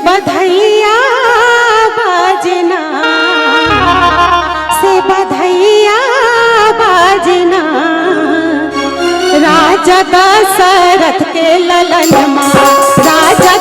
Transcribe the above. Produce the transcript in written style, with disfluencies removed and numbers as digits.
बधैया बाजना, से बधैया बाजना, राजा दशरथ के ललन माँ, राजा